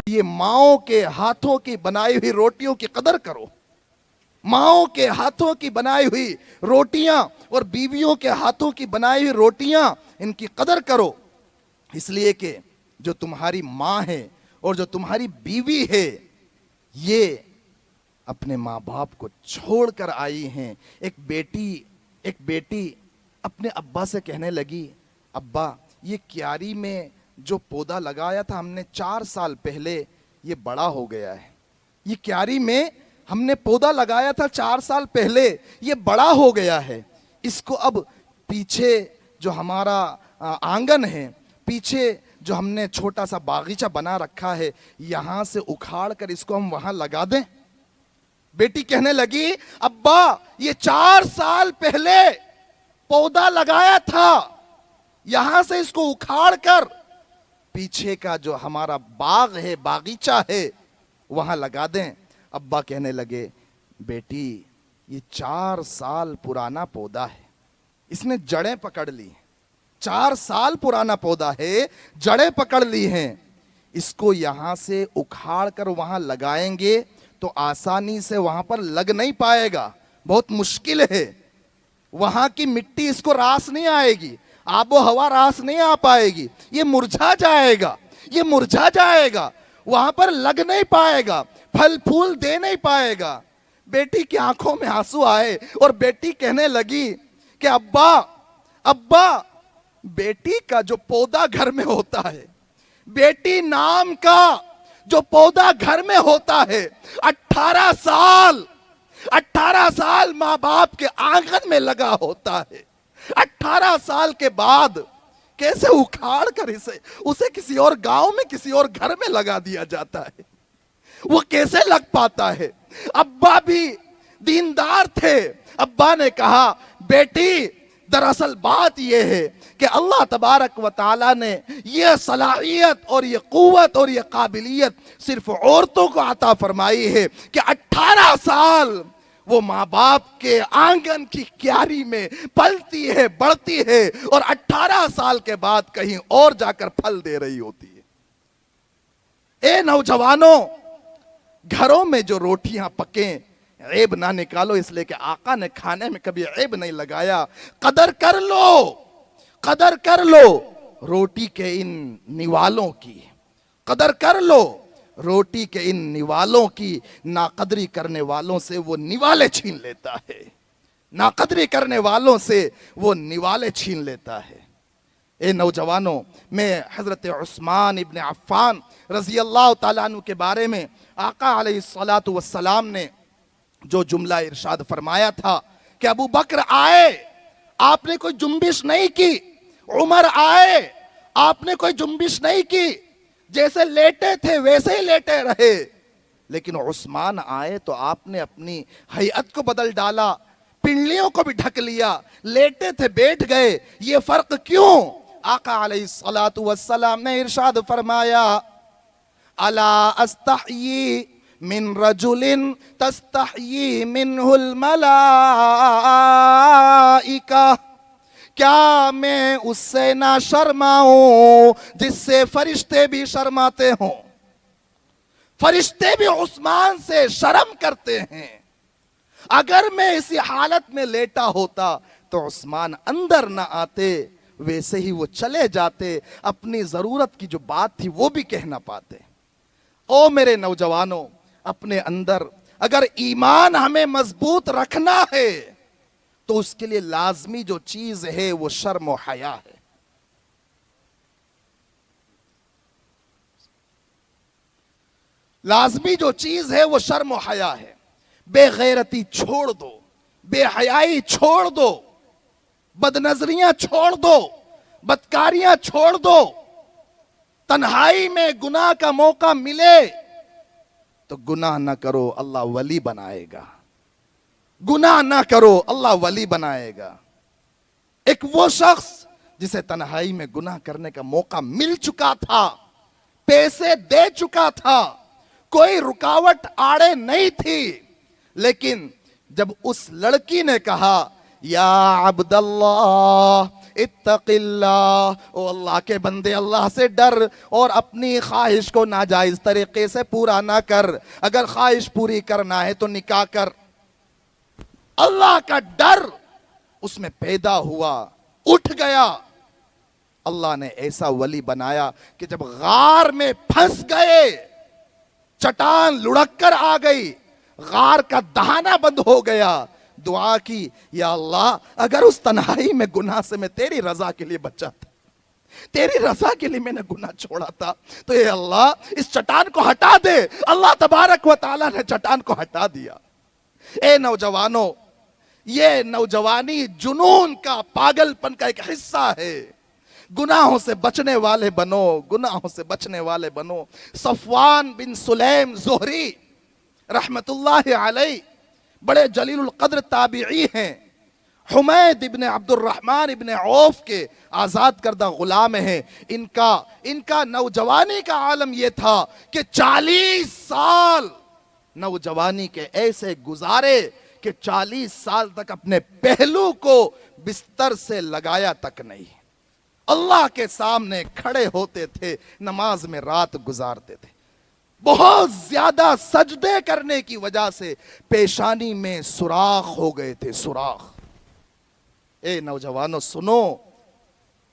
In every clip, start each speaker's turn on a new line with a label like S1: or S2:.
S1: یہ माओं के हाथों की बनाई हुई रोटियों की कदर करो। माओं के हाथों की बनाई हुई रोटियां और बीवियों के हाथों की बनाई हुई रोटियां, इनकी कदर करो। इसलिए कि जो तुम्हारी माँ है और जो तुम्हारी बीवी है, ये अपने माँ बाप को छोड़कर आई हैं। एक बेटी अपने अब्बा से कहने लगी, अब्बा ये क्यारी में जो पौधा लगाया था हमने 4 साल पहले, ये बड़ा हो गया है। ये क्यारी में हमने पौधा लगाया था 4 साल पहले, ये बड़ा हो गया है। इसको अब पीछे जो हमारा आंगन है, पीछे जो हमने छोटा सा बागीचा बना रखा है, यहाँ से उखाड़ कर इसको हम वहाँ लगा दें। बेटी कहने लगी, अब्बा ये 4 साल पहले पौधा लगाया था, यहाँ से इसको उखाड़ कर पीछे का जो हमारा बाग है, बागीचा है, वहाँ लगा दें। अब्बा कहने लगे, बेटी ये 4 साल पुराना पौधा है, इसने जड़ें पकड़ ली। 4 साल पुराना पौधा है, जड़ें पकड़ ली हैं। इसको यहाँ से उखाड़ कर वहाँ लगाएंगे तो आसानी से वहाँ पर लग नहीं पाएगा, बहुत मुश्किल है। वहाँ की मिट्टी इसको रास नहीं आएगी, आबो हवा रास नहीं आ पाएगी, ये मुरझा जाएगा, ये मुरझा जाएगा, वहाँ पर लग नहीं पाएगा, फल फूल दे नहीं पाएगा। बेटी की आंखों में आंसू आए और बेटी कहने लगी कि अब्बा बेटी का जो पौधा घर में होता है, बेटी नाम का जो पौधा घर में होता है, 18 साल माँ बाप के आंगन में लगा होता है। 18 साल के बाद कैसे उखाड़ कर उसे किसी और गांव में, किसी और घर में लगा दिया जाता है? वो कैसे लग पाता है? अब्बा भी दीनदार थे। अब्बा ने कहा, बेटी दरअसल बात यह है कि अल्लाह तबारक व ताला ने यह सलाहियत और यह कुव्वत और यह काबिलियत सिर्फ औरतों को अता फरमाई है कि 18 साल वो माँ बाप के आंगन की क्यारी में पलती है, बढ़ती है और 18 साल के बाद कहीं और जाकर फल दे रही होती है। ए नौजवानों, घरों में जो रोटियां पकें, ऐब ना निकालो, इसलिए कि आका ने खाने में कभी ऐब नहीं लगाया। कदर कर लो रोटी के इन निवालों की, कदर कर लो रोटी के इन निवालों की। नाकदरी करने वालों से वो निवाले छीन लेता है, नाकदरी करने वालों से वो निवाले छीन लेता है। ए नौजवानों, मैं हजरत उस्मान इब्न अफ़्फ़ान रज़ी अल्लाह ताला अन्हु के बारे में आका अलैहिस्सलातु वस्सलाम ने जो जुमला इरशाद फरमाया था कि अबू बकर आए, आपने कोई जुम्बिश नहीं की, उमर आए, आपने कोई जुम्बिश नहीं की, जैसे लेटे थे वैसे ही लेटे रहे, लेकिन उस्मान आए तो आपने अपनी हैयत को बदल डाला, पिंडलियों को भी ढक लिया, लेटे थे बैठ गए। ये फर्क क्यों? आका अलैहिस्सलातु वस्सलाम ने इरशाद फरमाया, अला अस्तहयी मिन रजुलिन तस्तहयी मिनहुल मलाइका, क्या मैं उससे ना शर्माऊं जिससे फरिश्ते भी शर्माते हों? फरिश्ते भी उस्मान से शर्म करते हैं। अगर मैं इसी हालत में लेटा होता तो उस्मान अंदर ना आते, वैसे ही वो चले जाते, अपनी जरूरत की जो बात थी वो भी कह ना पाते। ओ मेरे नौजवानों, अपने अंदर अगर ईमान हमें मजबूत रखना है तो उसके लिए लाजमी जो चीज है वो शर्म और हया है। लाजमी जो चीज है वो शर्म और हया है। बेगैरती छोड़ दो, बेहयाई छोड़ दो, बदनजरियां छोड़ दो, बदकारियां छोड़ दो। तन्हाई में गुनाह का मौका मिले तो गुनाह ना करो, अल्लाह वली बनाएगा। गुनाह ना करो, अल्लाह वली बनाएगा। एक वो शख्स जिसे तन्हाई में गुनाह करने का मौका मिल चुका था, पैसे दे चुका था, कोई रुकावट आड़े नहीं थी, लेकिन जब उस लड़की ने कहा, या अब्दल्लाह, اتق اللہ، او اللہ کے بندے اللہ سے ڈر اور اپنی خواہش کو ناجائز طریقے سے پورا نہ کر۔ اگر خواہش پوری کرنا ہے تو نکاح کر۔ اللہ کا ڈر اس میں پیدا ہوا، اٹھ گیا۔ اللہ نے ایسا ولی بنایا کہ جب غار میں پھنس گئے، چٹان لڑک کر آ گئی، غار کا دہانہ بند ہو گیا، دعا کی، یا اللہ اگر اس تنہائی میں گناہ سے میں تیری رضا کے لیے بچا تھا، تیری رضا کے لیے میں نے گناہ چھوڑا تھا، تو اے اللہ اس چٹان کو ہٹا دے۔ اللہ تبارک و تعالیٰ نے چٹان کو ہٹا دیا۔ اے نوجوانوں، یہ نوجوانی جنون کا، پاگل پن کا ایک حصہ ہے۔ گناہوں سے بچنے والے بنو، گناہوں سے بچنے والے بنو۔ صفوان بن سلیم زہری رحمت اللہ علیہ بڑے جلیل القدر تابعی ہیں، حمید ابن عبد الرحمن ابن عوف کے آزاد کردہ غلام ہیں۔ ان کا نوجوانی کا عالم یہ تھا کہ 40 سال نوجوانی کے ایسے گزارے کہ 40 سال تک اپنے پہلو کو بستر سے لگایا تک نہیں، اللہ کے سامنے کھڑے ہوتے تھے، نماز میں رات گزارتے تھے۔ بہت زیادہ سجدے کرنے کی وجہ سے پیشانی میں سوراخ ہو گئے تھے، سوراخ۔ اے نوجوانوں سنو،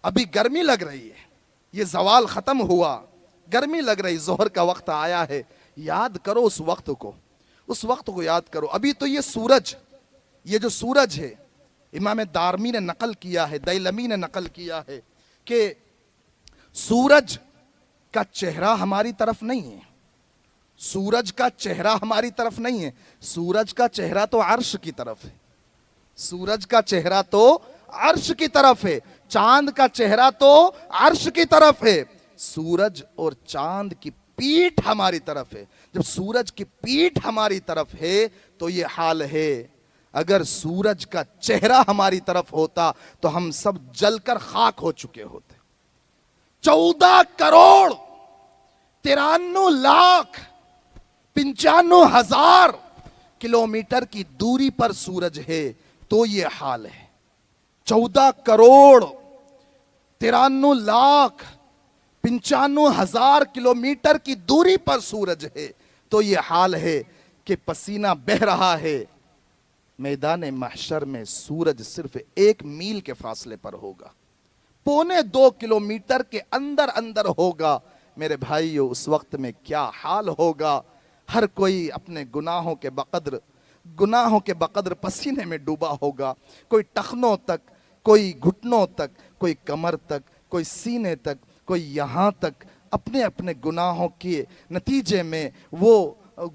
S1: ابھی گرمی لگ رہی ہے، یہ زوال ختم ہوا، گرمی لگ رہی، ظہر کا وقت آیا ہے، یاد کرو اس وقت کو، اس وقت کو یاد کرو۔ ابھی تو یہ جو سورج ہے، امام دارمی نے نقل کیا ہے، دیلمی نے نقل کیا ہے کہ سورج کا چہرہ ہماری طرف نہیں ہے، سورج کا چہرہ ہماری طرف نہیں ہے، سورج کا چہرہ تو عرش کی طرف ہے، سورج کا چہرہ تو عرش کی طرف ہے، چاند کا چہرہ تو عرش کی طرف ہے، سورج اور چاند کی پیٹھ ہماری طرف ہے۔ جب سورج کی پیٹھ ہماری طرف ہے تو یہ حال ہے۔ اگر سورج کا چہرہ ہماری طرف ہوتا تو ہم سب جل کر خاک ہو چکے ہوتے۔ 14 کروڑ 93 لاکھ 95 ہزار کلومیٹر کی دوری پر سورج ہے تو یہ حال ہے۔ 14 کروڑ 93 لاکھ 95 ہزار کلومیٹر کی دوری پر سورج ہے تو یہ حال ہے کہ پسینہ بہہ رہا ہے۔ میدان محشر میں سورج صرف 1 میل کے فاصلے پر ہوگا، 1.25 کلومیٹر کے اندر ہوگا۔ میرے بھائیو اس وقت میں کیا حال ہوگا؟ ہر کوئی اپنے گناہوں کے بقدر پسینے میں ڈوبا ہوگا، کوئی ٹخنوں تک، کوئی گھٹنوں تک، کوئی کمر تک، کوئی سینے تک، کوئی یہاں تک اپنے گناہوں کے نتیجے میں، وہ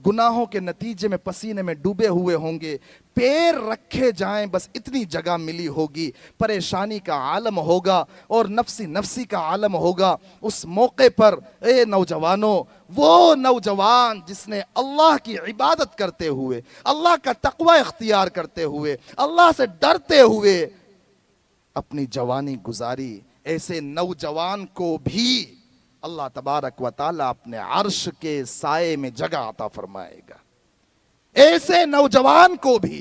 S1: گناہوں کے نتیجے میں پسینے میں ڈوبے ہوئے ہوں گے۔ پیر رکھے جائیں بس اتنی جگہ ملی ہوگی، پریشانی کا عالم ہوگا اور نفسی کا عالم ہوگا۔ اس موقع پر اے نوجوانوں، وہ نوجوان جس نے اللہ کی عبادت کرتے ہوئے، اللہ کا تقوی اختیار کرتے ہوئے، اللہ سے ڈرتے ہوئے اپنی جوانی گزاری، ایسے نوجوان کو بھی اللہ تبارک و تعالیٰ اپنے عرش کے سائے میں جگہ عطا فرمائے گا۔ ایسے نوجوان کو بھی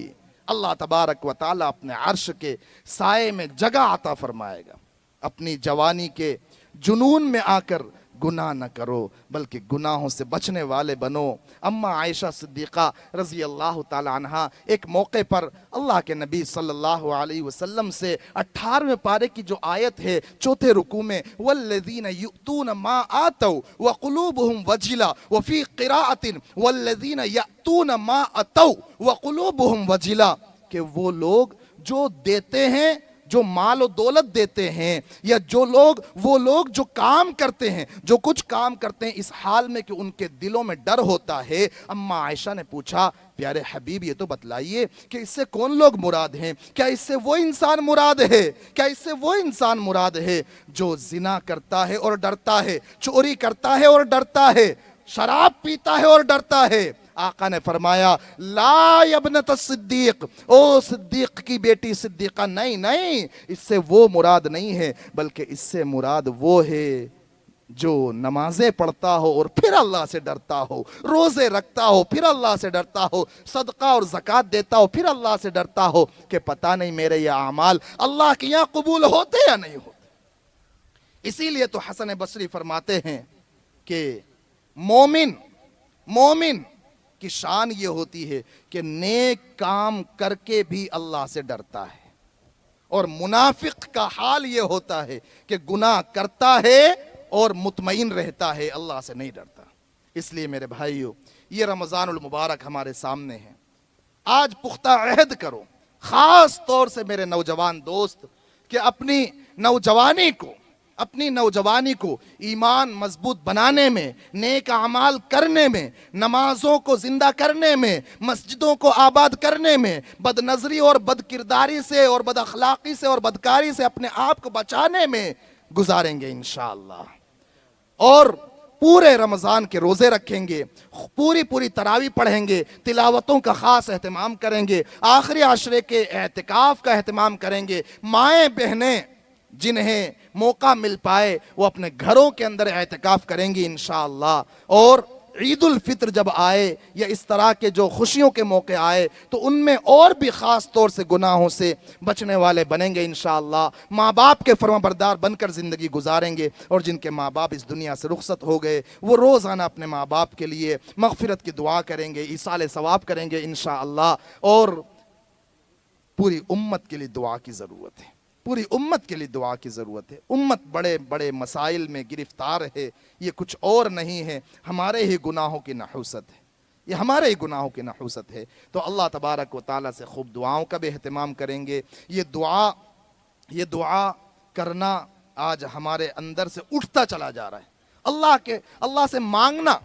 S1: اللہ تبارک و تعالیٰ اپنے عرش کے سائے میں جگہ عطا فرمائے گا۔ اپنی جوانی کے جنون میں آ کر گناہ نہ کرو بلکہ گناہوں سے بچنے والے بنو۔ اما عائشہ صدیقہ رضی اللہ تعالی عنہ ایک موقع پر اللہ کے نبی صلی اللہ علیہ وسلم سے 18ویں پارے کی جو آیت ہے 4تھے رکوع میں والذین یؤتون ما آتوا وقلوبهم وجلہ، وفی قراءۃ والذین یأتون ما اتوا وقلوبهم وجلہ، کہ وہ لوگ جو دیتے ہیں، جو مال و دولت دیتے ہیں، یا وہ لوگ جو کام کرتے ہیں، جو کچھ کام کرتے ہیں اس حال میں کہ ان کے دلوں میں ڈر ہوتا ہے۔ اما عائشہ نے پوچھا پیارے حبیب یہ تو بتلائیے کہ اس سے کون لوگ مراد ہیں؟ کیا اس سے وہ انسان مراد ہے؟ کیا اس سے وہ انسان مراد ہے جو زنا کرتا ہے اور ڈرتا ہے، چوری کرتا ہے اور ڈرتا ہے، شراب پیتا ہے اور ڈرتا ہے؟ آقا نے فرمایا لا ابنت الصدیق، او صدیق کی بیٹی صدیقہ، نہیں اس سے وہ مراد نہیں ہے، بلکہ اس سے مراد وہ ہے जो नमाजें पढ़ता हो और फिर अल्लाह से डरता हो, रोजे रखता हो फिर अल्लाह से डरता हो, सदका और ज़कात देता हो फिर अल्लाह से डरता हो कि पता नहीं मेरे ये अमाल अल्लाह के यहाँ कबूल होते या नहीं होते। इसीलिए तो हसन बसरी फरमाते हैं कि मोमिन की शान ये होती है कि नेक काम करके भी अल्लाह से डरता है, और मुनाफिक का हाल ये होता है कि गुनाह करता है और मुतमईन रहता है, अल्लाह से नहीं डरता। इसलिए मेरे भाइयों, ये रमज़ानुल मुबारक हमारे सामने है। आज पुख्ता अहद करो, खास तौर से मेरे नौजवान दोस्त, कि अपनी नौजवानी को ईमान मजबूत बनाने में, नेक अमाल करने में, नमाजों को जिंदा करने में, मस्जिदों को आबाद करने में, बदनजरी और बदकिरदारी से और बदअखलाकी से और बदकारी से अपने आप को बचाने में गुजारेंगे इंशाअल्लाह। और पूरे रमज़ान के रोज़े रखेंगे, पूरी तरावी पढ़ेंगे, तिलावतों का ख़ास एहतमाम करेंगे, आखिरी आशरे के एहतिकाफ का एहतमाम करेंगे। माएँ बहनें जिन्हें मौका मिल पाए वो अपने घरों के अंदर एहतिकाफ करेंगी इंशाअल्लाह। और ईद उल फित्र जब आए या इस तरह के जो खुशियों के मौके आए तो उनमें और भी ख़ास तौर से गुनाहों से बचने वाले बनेंगे इंशाअल्लाह। माँ बाप के फरमाबरदार बनकर ज़िंदगी गुजारेंगे, और जिनके माँ बाप इस दुनिया से रुखसत हो गए वो रोज़ाना अपने माँ बाप के लिए मग़फ़िरत की दुआ करेंगे, ईसाल सवाब करेंगे इंशाअल्लाह। और पूरी उम्मत के लिए दुआ की ज़रूरत है, पूरी उम्मत के लिए दुआ की ज़रूरत है। उम्मत बड़े बड़े मसाइल में गिरफ्तार है, ये कुछ और नहीं है, हमारे ही गुनाहों की नहूसत है, ये हमारे ही गुनाहों की नहूसत है। तो अल्लाह तबारक व तआला से खूब दुआओं का भी एहतमाम करेंगे। ये दुआ करना आज हमारे अंदर से उठता चला जा रहा है। अल्लाह से मांगना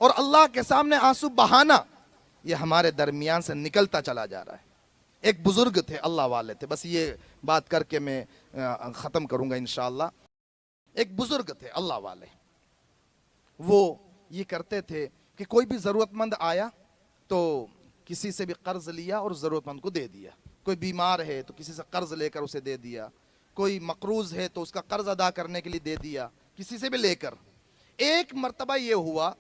S1: और अल्लाह के सामने आंसू बहाना, ये हमारे दरमियान से निकलता चला जा रहा है। एक बुजुर्ग थे, अल्लाह वाले थे, बस ये बात करके मैं ख़त्म करूँगा इंशाअल्लाह। एक बुजुर्ग थे अल्लाह वाले, वो ये करते थे कि कोई भी ज़रूरतमंद आया तो किसी से भी कर्ज़ लिया और ज़रूरतमंद को दे दिया। कोई बीमार है तो किसी से कर्ज़ लेकर उसे दे दिया, कोई मकरूज़ है तो उसका कर्ज़ अदा करने के लिए दे दिया, किसी से भी लेकर। एक मर्तबा ये हुआ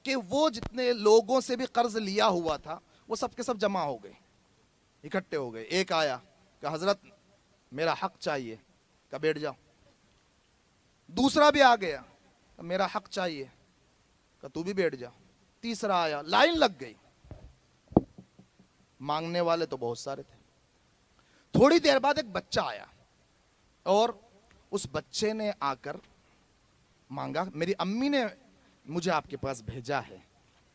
S1: कि वो जितने लोगों से भी कर्ज़ लिया हुआ था वो सब के सब जमा हो गए, इकट्ठे हो गए। एक आया कि हजरत मेरा हक चाहिए, का बैठ जाओ। दूसरा भी आ गया, मेरा हक चाहिए, का तू भी बैठ जा। तीसरा आया, लाइन लग गई। मांगने वाले तो बहुत सारे थे। थोड़ी देर बाद एक बच्चा आया और उस बच्चे ने आकर मांगा, मेरी अम्मी ने मुझे आपके पास भेजा है,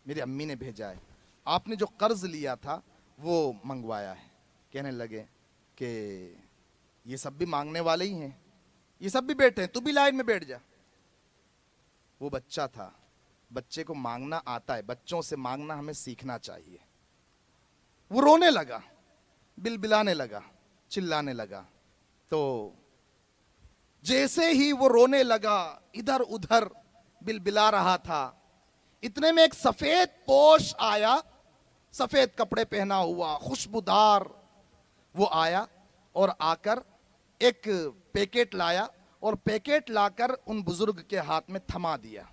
S1: मेरी अम्मी ने भेजा है, आपने जो कर्ज लिया था वो मंगवाया है। कहने लगे कि ये सब भी मांगने वाले ही हैं, ये सब भी बैठे हैं, तू भी लाइन में बैठ जा। वो बच्चा था, बच्चे को मांगना आता है, बच्चों से मांगना हमें सीखना चाहिए। वो रोने लगा, बिलबिलाने लगा, चिल्लाने लगा। तो जैसे ही वो रोने लगा, इधर उधर बिलबिला रहा था, इतने में एक सफेद पोश आया, सफेद कपड़े पहना हुआ, खुशबूदार, वो आया और आकर एक पैकेट लाया और पैकेट लाकर उन बुजुर्ग के हाथ में थमा दिया।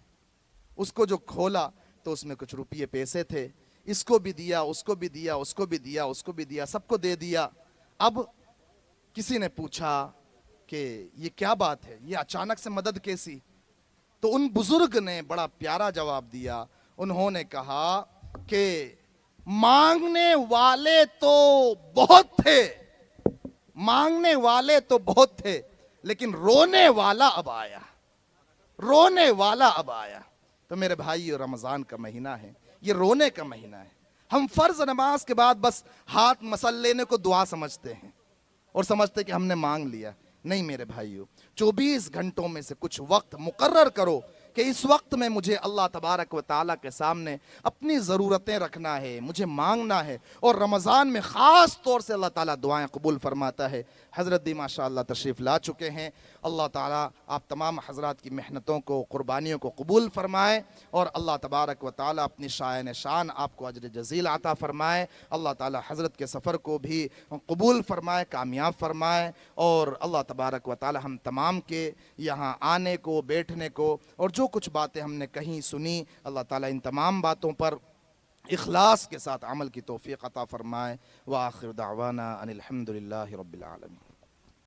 S1: उसको जो खोला तो उसमें कुछ रुपये पैसे थे, इसको भी दिया, उसको भी दिया, उसको भी दिया, उसको भी दिया, सबको दे दिया। अब किसी ने पूछा कि ये क्या बात है, ये अचानक से मदद कैसी? तो उन बुजुर्ग ने बड़ा प्यारा जवाब दिया। उन्होंने कहा कि मांगने वाले तो बहुत थे, मांगने वाले तो बहुत थे, लेकिन रोने वाला अब आया, रोने वाला अब आया। तो मेरे भाई, रमजान का महीना है, ये रोने का महीना है। हम फर्ज नमाज के बाद बस हाथ मसल लेने को दुआ समझते हैं और समझते कि हमने मांग लिया। नहीं मेरे भाइयों, 24 घंटों में से कुछ वक्त मुकर्रर करो कि इस वक्त में मुझे अल्लाह तबारक व ताला के सामने अपनी ज़रूरतें रखना है, मुझे मांगना है। और रमज़ान में ख़ास तौर से अल्लाह ताला दुआएं कबूल फरमाता है। حضرت بھی ماشاءاللہ تشریف لا چکے ہیں. اللہ تعالیٰ آپ تمام حضرات کی محنتوں کو، قربانیوں کو قبول فرمائے، اور اللہ تبارک و تعالیٰ اپنی شائن شان آپ کو اجر جزیل عطا فرمائے. اللہ تعالیٰ حضرت کے سفر کو بھی قبول فرمائے، کامیاب فرمائے، اور اللہ تبارک و تعالیٰ ہم تمام کے یہاں آنے کو، بیٹھنے کو، اور جو کچھ باتیں ہم نے کہیں سنی، اللہ تعالیٰ ان تمام باتوں پر اخلاص کے ساتھ عمل کی توفیق عطا فرمائے. وآخر دعوانا ان الحمد للہ رب العالمین.